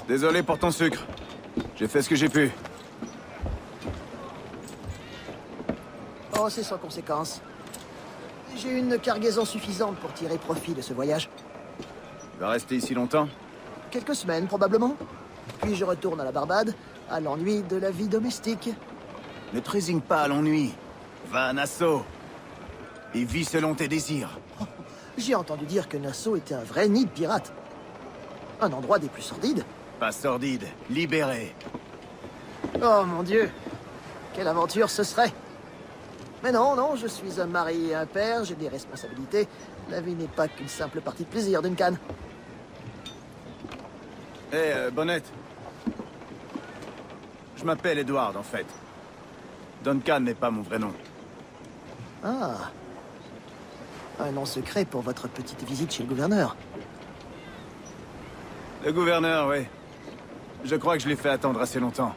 Désolé pour ton sucre. J'ai fait ce que j'ai pu. Oh, c'est sans conséquence. J'ai une cargaison suffisante pour tirer profit de ce voyage. Tu vas rester ici longtemps? Quelques semaines, probablement. Puis je retourne à la Barbade, à l'ennui de la vie domestique. Ne te résigne pas à l'ennui. Va à Nassau. Et vis selon tes désirs. J'ai entendu dire que Nassau était un vrai nid de pirates. Un endroit des plus sordides. Pas sordide, libéré. Oh mon Dieu, quelle aventure ce serait! Mais non, non, je suis un mari et un père, j'ai des responsabilités. La vie n'est pas qu'une simple partie de plaisir d'une canne. Hé, Bonnette. Je m'appelle Edward, en fait. Duncan n'est pas mon vrai nom. Ah. Un nom secret pour votre petite visite chez le gouverneur. Le gouverneur, oui. Je crois que je l'ai fait attendre assez longtemps.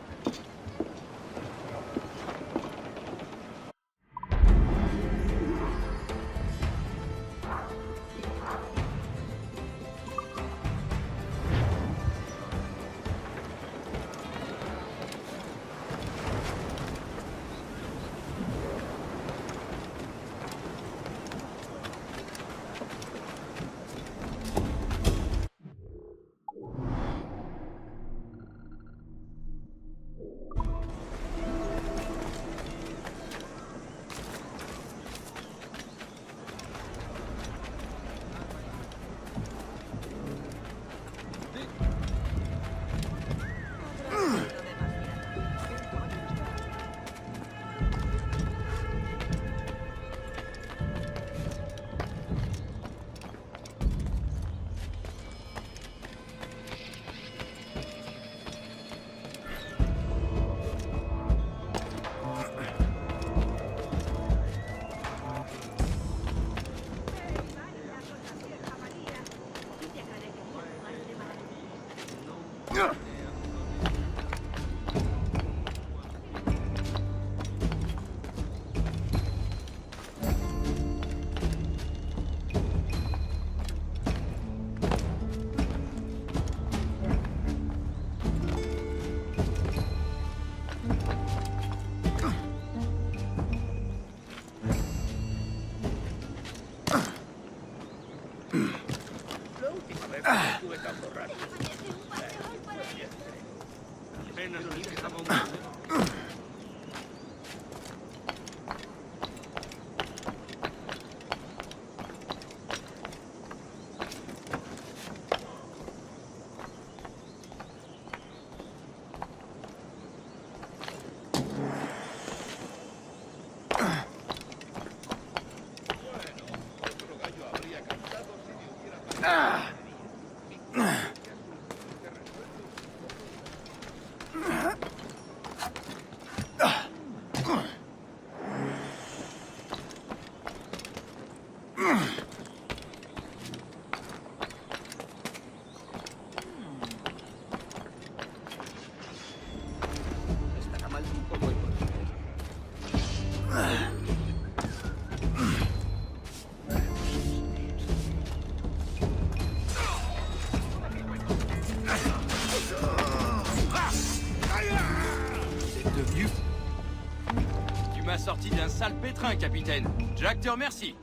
Sorti d'un sale pétrin, capitaine. Jack te remercie.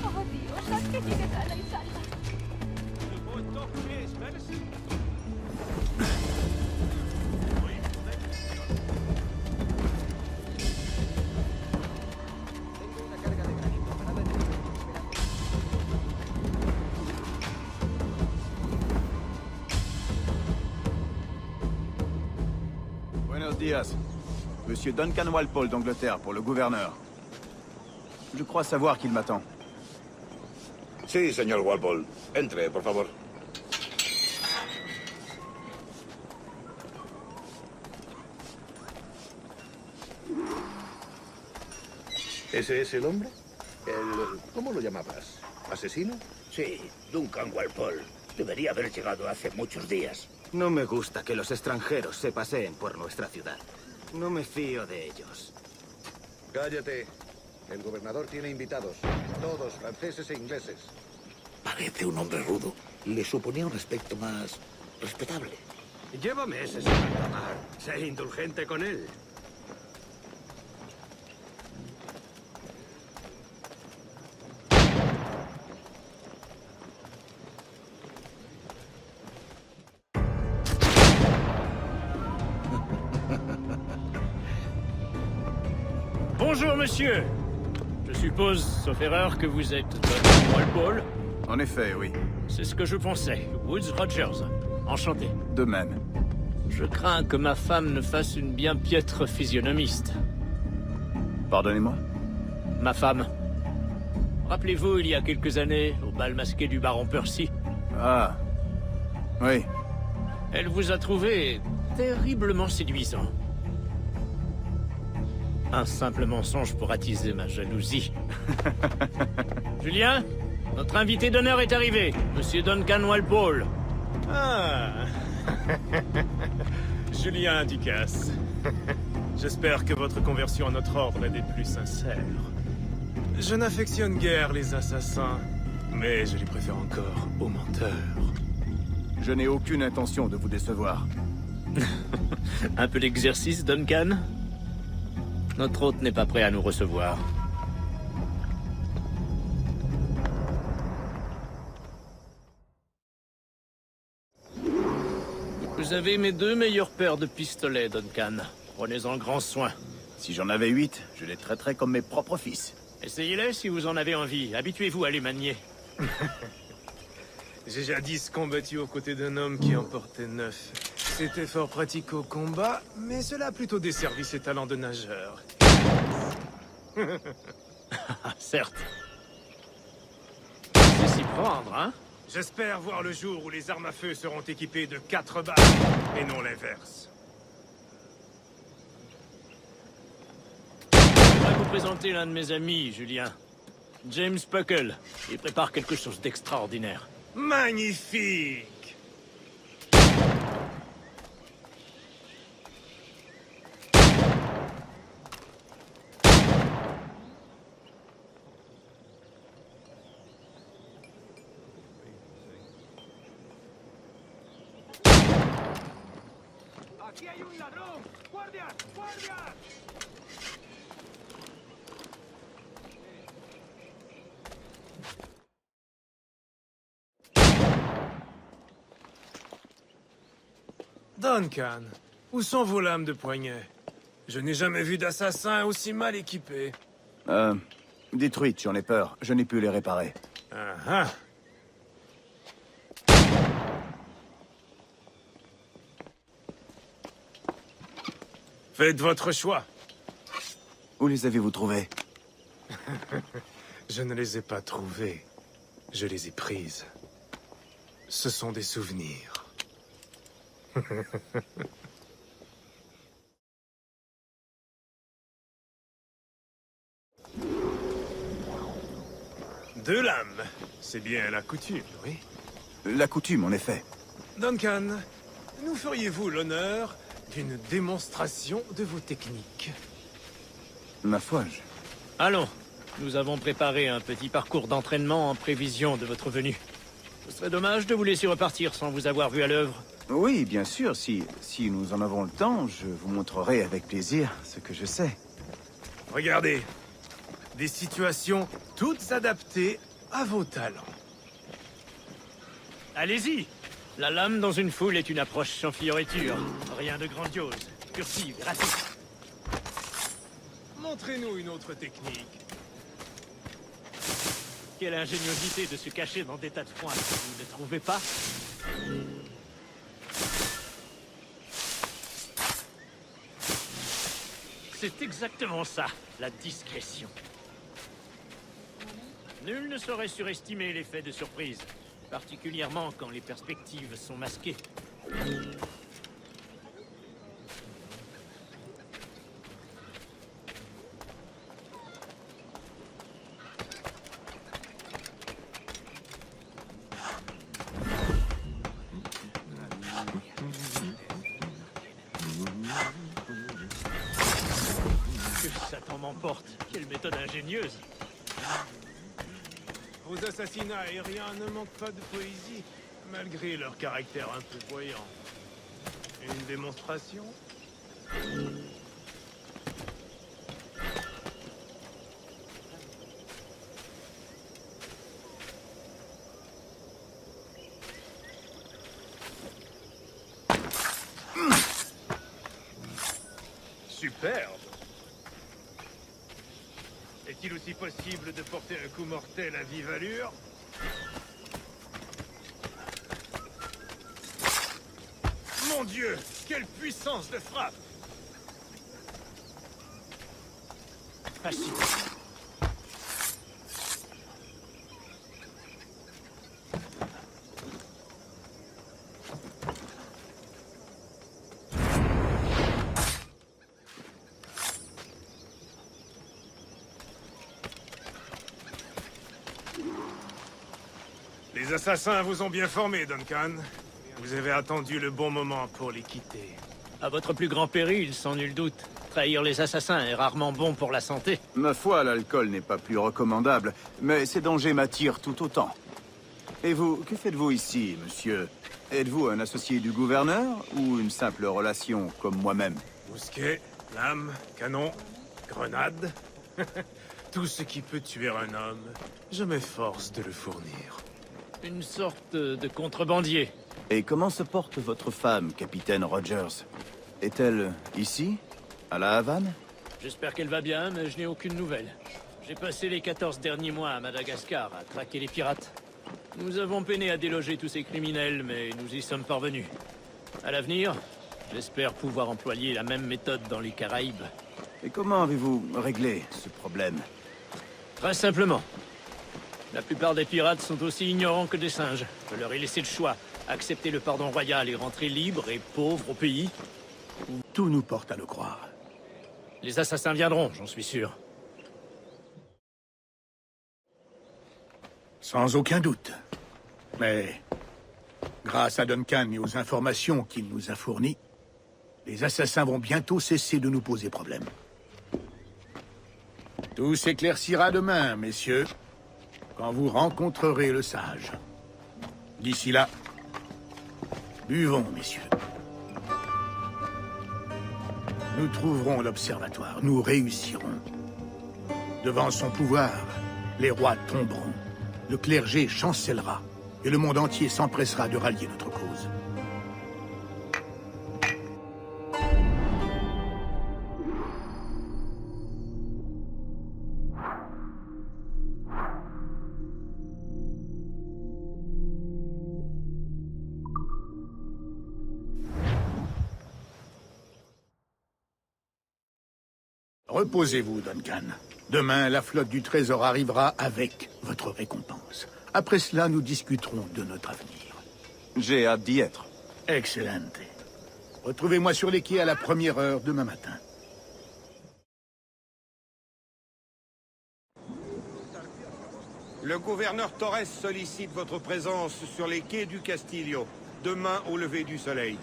Oh Dio, sa che ti vedrà in salva. Buenos días. Monsieur Duncan Walpole d'Angleterre pour le gouverneur. Je crois savoir qu'il m'attend. Sí, señor Walpole. Entre, por favor. ¿Ese es el hombre? ¿Cómo lo llamabas? ¿Asesino? Sí, Duncan Walpole. Debería haber llegado hace muchos días. No me gusta que los extranjeros se paseen por nuestra ciudad. No me fío de ellos. Cállate. El gobernador tiene invitados. Todos franceses e ingleses. Parece un hombre rudo. Le suponía un aspecto más respetable. Llévame ese señor Tamar. Sé indulgente con él. Bonjour, monsieur. Je suppose, sauf erreur, que vous êtes Don Walpole. En effet, oui. C'est ce que je pensais. Woods Rogers. Enchanté. De même. Je crains que ma femme ne fasse une bien piètre physionomiste. Pardonnez-moi? Ma femme. Rappelez-vous, il y a quelques années, au bal masqué du baron Percy, Ah. Oui. elle vous a trouvé terriblement séduisant. Un simple mensonge pour attiser ma jalousie. Julien, notre invité d'honneur est arrivé, Monsieur Duncan Walpole. Ah. Julien Ducasse. J'espère que votre conversion à notre ordre est des plus sincères. Je n'affectionne guère les assassins, mais je les préfère encore aux menteurs. Je n'ai aucune intention de vous décevoir. Un peu d'exercice, Duncan? Notre hôte n'est pas prêt à nous recevoir. Vous avez mes 2 meilleures paires de pistolets, Duncan. Prenez-en grand soin. Si j'en avais 8, je les traiterais comme mes propres fils. Essayez-les si vous en avez envie. Habituez-vous à les manier. J'ai jadis combattu aux côtés d'un homme qui en portait 9. C'était fort pratique au combat, mais cela a plutôt desservi ses talents de nageur. Ah, certes. C'est s'y prendre, hein? J'espère voir le jour où les armes à feu seront équipées de 4 balles, et non l'inverse. Je voudrais vous présenter l'un de mes amis, Julien. James Puckle. Il prépare quelque chose d'extraordinaire. Magnifique! ¡Aquí hay un ladrón! ¡Guardias! ¡Guardias! Duncan, où sont vos lames de poignet? Je n'ai jamais vu d'assassin aussi mal équipé. Détruites, j'en ai peur. Je n'ai pu les réparer. Ah ah. Faites votre choix. Où les avez-vous trouvés? Je ne les ai pas trouvées. Je les ai prises. Ce sont des souvenirs. Deux lames. C'est bien la coutume, oui. La coutume, en effet. Duncan, nous feriez-vous l'honneur d'une démonstration de vos techniques? Ma foi, Allons, nous avons préparé un petit parcours d'entraînement en prévision de votre venue. Ce serait dommage de vous laisser repartir sans vous avoir vu à l'œuvre. Oui, bien sûr. Si nous en avons le temps, je vous montrerai avec plaisir ce que je sais. Regardez. Des situations toutes adaptées à vos talents. Allez-y! La lame dans une foule est une approche sans fioriture. Rien de grandiose. Furtive, rapide. Montrez-nous une autre technique. Quelle ingéniosité de se cacher dans des tas de foin, vous ne trouvez pas? C'est exactement ça, la discrétion. Nul ne saurait surestimer l'effet de surprise, particulièrement quand les perspectives sont masquées. Que Satan m'emporte, quelle méthode ingénieuse! Vos assassinats aériens ne manquent pas de poésie. malgré leur caractère un peu voyant. Une démonstration? Superbe! Est-il aussi possible de porter un coup mortel à vive allure? Mon Dieu! Quelle puissance de frappe! Facile. Les assassins vous ont bien formé, Duncan. Vous avez attendu le bon moment pour les quitter. À votre plus grand péril, sans nul doute. Trahir les assassins est rarement bon pour la santé. Ma foi, l'alcool n'est pas plus recommandable, mais ces dangers m'attirent tout autant. Et vous, que faites-vous ici, monsieur? Êtes-vous un associé du gouverneur ou une simple relation comme moi-même? Mousquet, lame, canon, grenade. Tout ce qui peut tuer un homme, je m'efforce de le fournir. Une sorte de contrebandier. Et comment se porte votre femme, capitaine Rogers? Est-elle ici? À la Havane? J'espère qu'elle va bien, mais je n'ai aucune nouvelle. J'ai passé les 14 derniers mois à Madagascar à traquer les pirates. Nous avons peiné à déloger tous ces criminels, mais nous y sommes parvenus. À l'avenir, j'espère pouvoir employer la même méthode dans les Caraïbes. Et comment avez-vous réglé ce problème? Très simplement. La plupart des pirates sont aussi ignorants que des singes. Je leur ai laissé le choix. Accepter le pardon royal et rentrer libre et pauvre au pays. Tout nous porte à le croire. Les assassins viendront, j'en suis sûr. Sans aucun doute. Mais, grâce à Duncan et aux informations qu'il nous a fournies, les assassins vont bientôt cesser de nous poser problème. Tout s'éclaircira demain, messieurs, quand vous rencontrerez le sage. D'ici là, buvons, messieurs. Nous trouverons l'observatoire, nous réussirons. Devant son pouvoir, les rois tomberont, le clergé chancellera, et le monde entier s'empressera de rallier notre cause. Reposez-vous, Duncan. Demain, la flotte du Trésor arrivera avec votre récompense. Après cela, nous discuterons de notre avenir. J'ai hâte d'y être. Excellente. Retrouvez-moi sur les quais à la première heure demain matin. Le gouverneur Torres sollicite votre présence sur les quais du Castillo, demain au lever du soleil.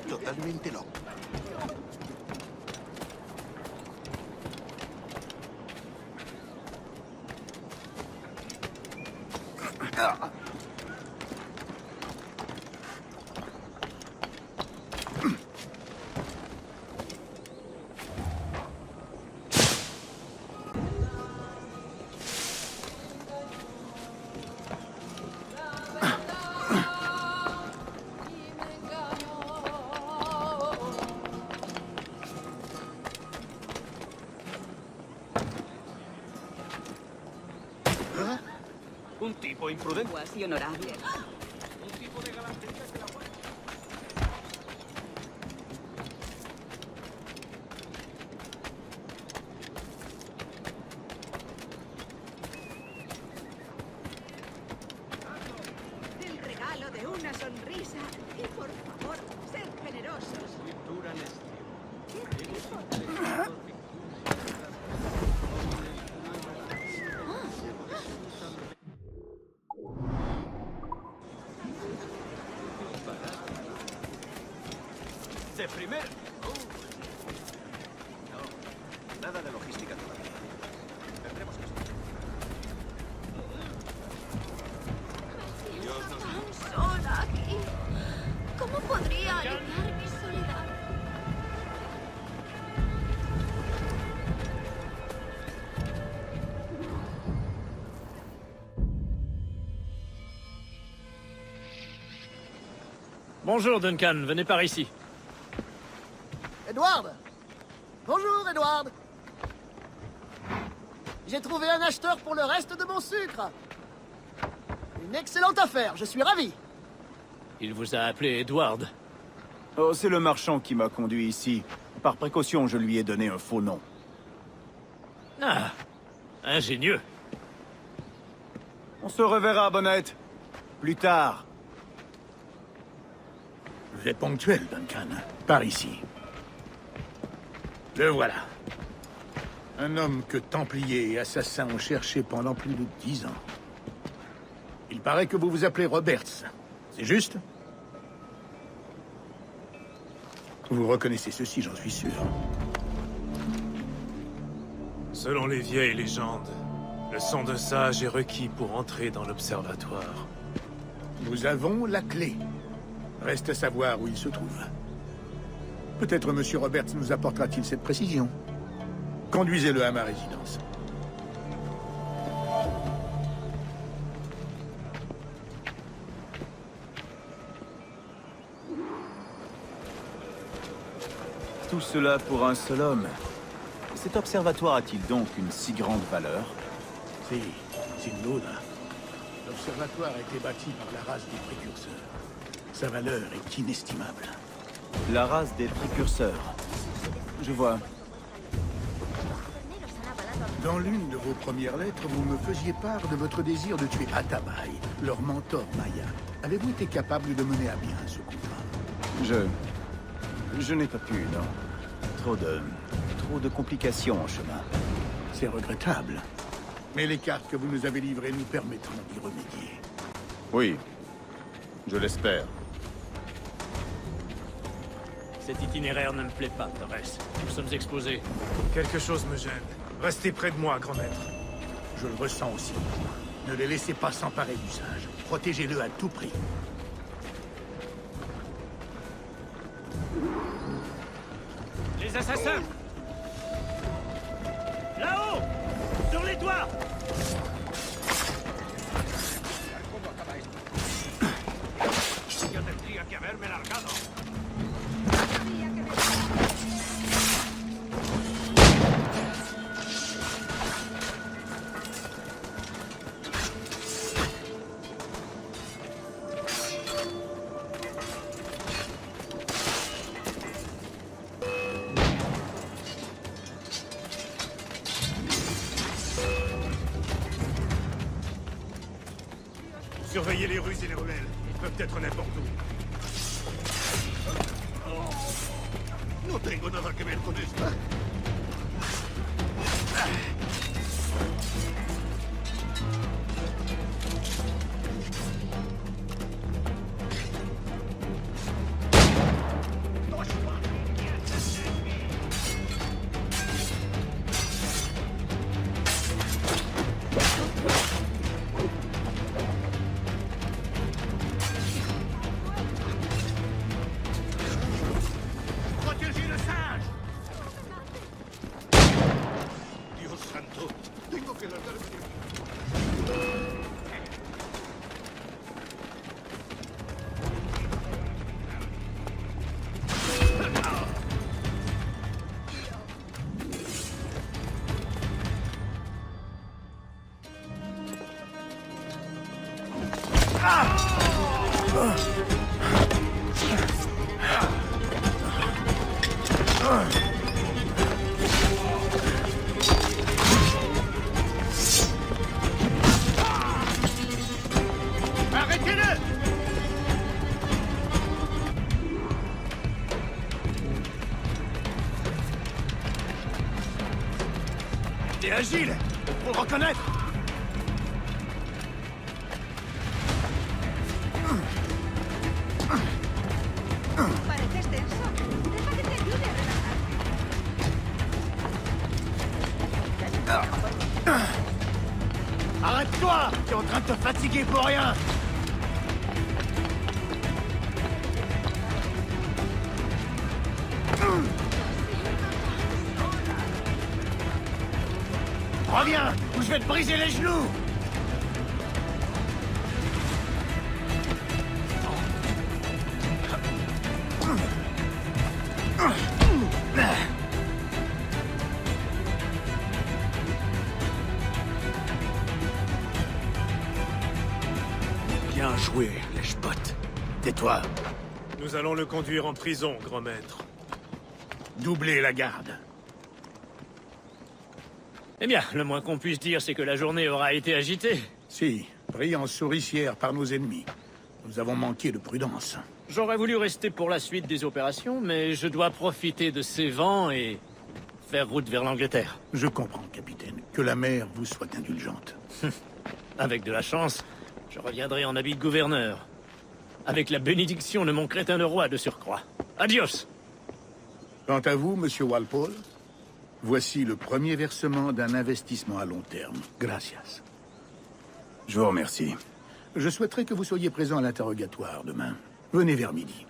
Totalmente loco. Un tipo imprudente. Quasi onorable. Un tipo de galantería que la puede... El regalo de una sonrisa y por favor, sed generosos. ¡De primera! No, nada de logística todavía. Tendremos que esperar. Tan sola aquí. ¿Cómo podría aliviar mi soledad? Bonjour, Duncan. Venez par ici. Edward! Bonjour, Edward! J'ai trouvé un acheteur pour le reste de mon sucre. Une excellente affaire, je suis ravi. Il vous a appelé Edward. Oh, c'est le marchand qui m'a conduit ici. Par précaution, je lui ai donné un faux nom. Ah, ingénieux. On se reverra, Bonnette. Plus tard. Vous êtes ponctuel, Duncan. Par ici. Le voilà. Un homme que Templiers et assassins ont cherché pendant plus de 10 ans. Il paraît que vous vous appelez Roberts. C'est juste? Vous reconnaissez ceci, j'en suis sûr. Selon les vieilles légendes, le sang de sage est requis pour entrer dans l'observatoire. Nous avons la clé. Reste à savoir où il se trouve. Peut-être M. Roberts nous apportera-t-il cette précision. Conduisez-le à ma résidence. Tout cela pour un seul homme. Cet observatoire a-t-il donc une si grande valeur? Si, sin duda. L'observatoire a été bâti par la race des précurseurs. Sa valeur est inestimable. La race des précurseurs. Je vois. Dans l'une de vos premières lettres, vous me faisiez part de votre désir de tuer Atabai, leur mentor Maya. Avez-vous été capable de mener à bien ce contrat? Je n'ai pas pu, non. Trop de complications en chemin. C'est regrettable. Mais les cartes que vous nous avez livrées nous permettront d'y remédier. Oui, je l'espère. Cet itinéraire ne me plaît pas, Torres. Nous sommes exposés. Quelque chose me gêne. Restez près de moi, grand maître. Je le ressens aussi. Ne les laissez pas s'emparer du sage. Protégez-le à tout prix. Les assassins! Là-haut! Sur les toits! Yo tendría que haberme largado. Surveillez les ruses et les rebelles. Ils peuvent être n'importe où. No tengo nada que ver con esto. Protégez le sage! Dios santo, tengo que largarme de aquí. Arrêtez-le! et agile. Faut le reconnaître. Pareces tenso. Deja que te ayude a relajarte. Arrête-toi! T'es en train de te fatiguer pour rien! Reviens, ou je vais te briser les genoux! Bien joué, lèche-botte. Tais-toi. Nous allons le conduire en prison, grand maître. Doublez la garde. Eh bien, le moins qu'on puisse dire, c'est que la journée aura été agitée. Si, pris en souricière par nos ennemis. Nous avons manqué de prudence. J'aurais voulu rester pour la suite des opérations, mais je dois profiter de ces vents et faire route vers l'Angleterre. Je comprends, capitaine. Que la mer vous soit indulgente. Avec de la chance, je reviendrai en habit de gouverneur. Avec la bénédiction de mon crétin de roi de surcroît. Adios! Quant à vous, monsieur Walpole, voici le premier versement d'un investissement à long terme. Gracias. Je vous remercie. Je souhaiterais que vous soyez présent à l'interrogatoire demain. Venez vers midi.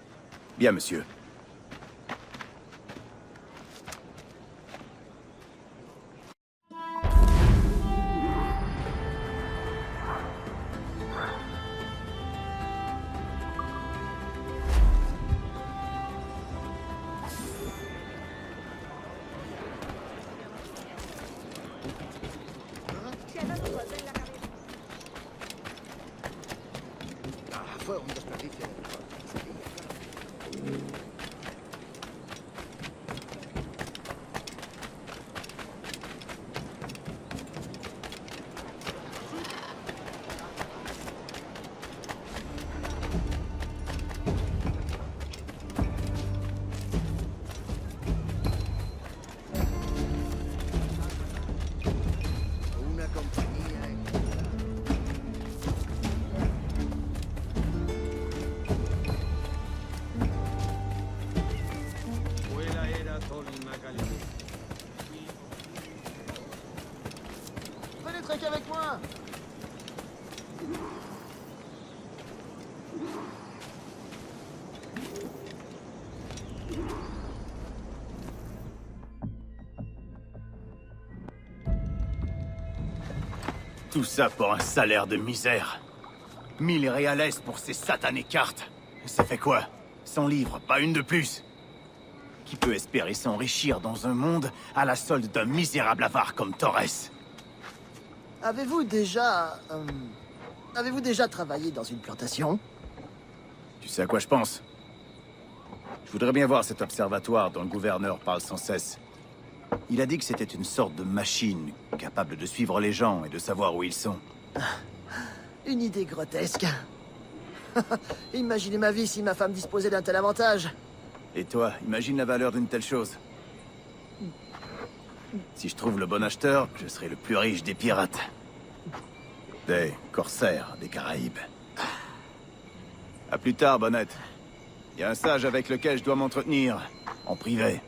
Bien, monsieur. Fue un desperdicio. Una compañía en... Venez traquer avec moi. Tout ça pour un salaire de misère. 1000 réales pour ces satanées cartes. Ça fait quoi? 100 livres, pas une de plus. Qui peut espérer s'enrichir dans un monde à la solde d'un misérable avare comme Torres? Avez-vous déjà travaillé dans une plantation? Tu sais à quoi je pense? Je voudrais bien voir cet observatoire dont le gouverneur parle sans cesse. Il a dit que c'était une sorte de machine, capable de suivre les gens et de savoir où ils sont. Une idée grotesque. Imaginez ma vie si ma femme disposait d'un tel avantage. Et toi, imagine la valeur d'une telle chose. Si je trouve le bon acheteur, je serai le plus riche des pirates. Des corsaires des Caraïbes. À plus tard, Bonnette. Il y a un sage avec lequel je dois m'entretenir, en privé.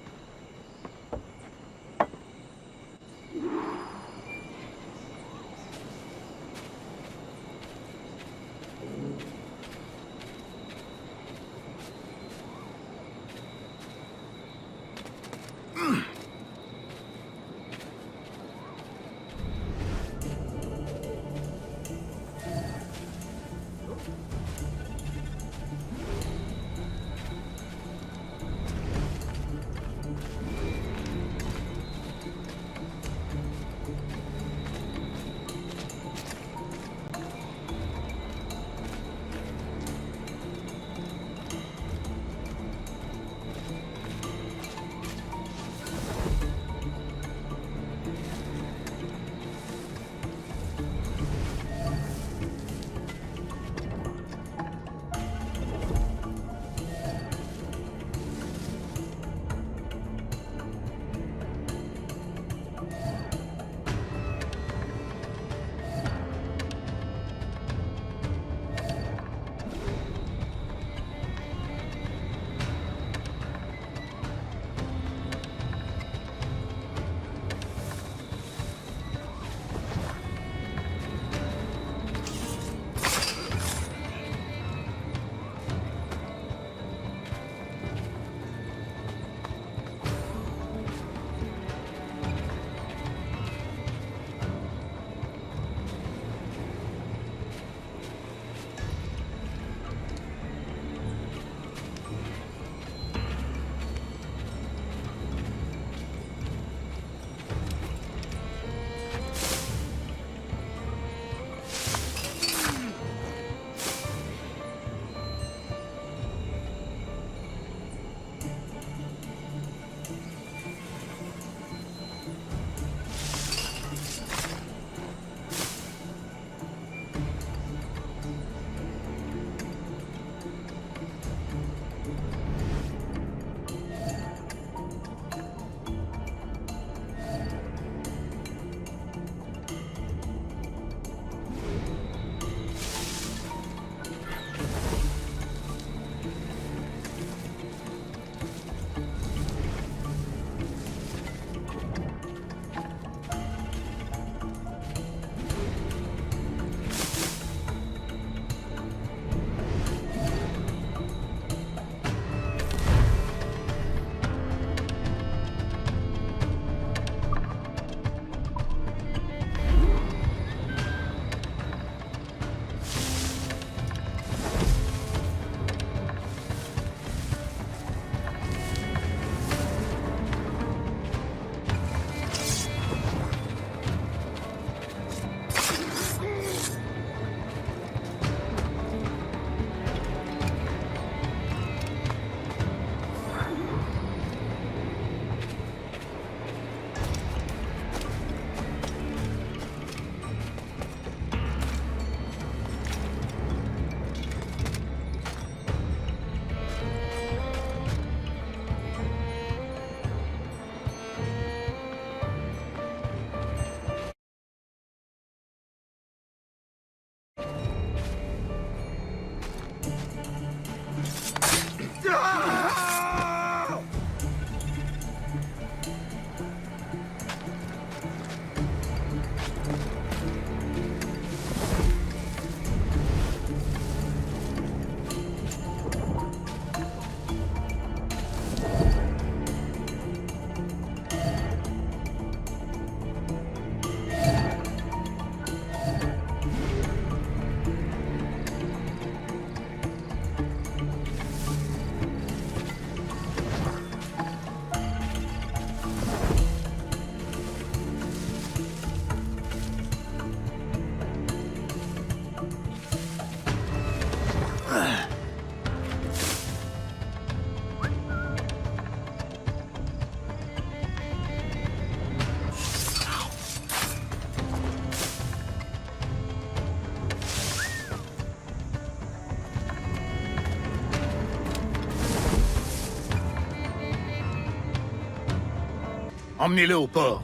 Emmenez-le au port.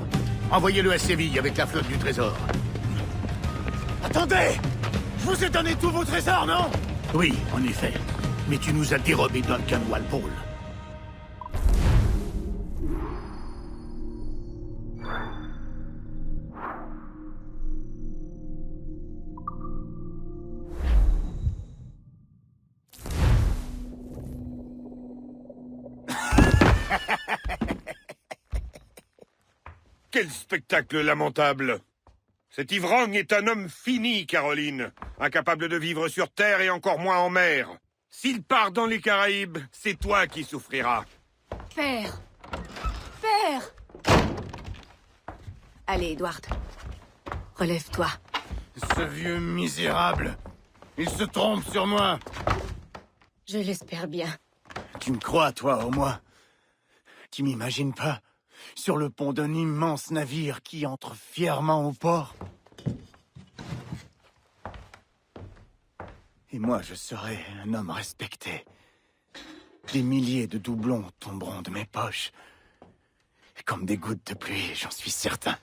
Envoyez-le à Séville avec la flotte du trésor. Attendez! Je vous ai donné tous vos trésors, non? Oui, en effet. Mais tu nous as dérobé Duncan Walpole. Quel spectacle lamentable! Cet ivrogne est un homme fini, Caroline. Incapable de vivre sur Terre et encore moins en mer. S'il part dans les Caraïbes, c'est toi qui souffriras. Père! Père! Allez, Edward. Relève-toi. Ce vieux misérable. Il se trompe sur moi. Je l'espère bien. Tu me crois, toi, au moins? Tu m'imagines pas sur le pont d'un immense navire qui entre fièrement au port? Et moi, je serai un homme respecté. Des milliers de doublons tomberont de mes poches. Comme des gouttes de pluie, j'en suis certain.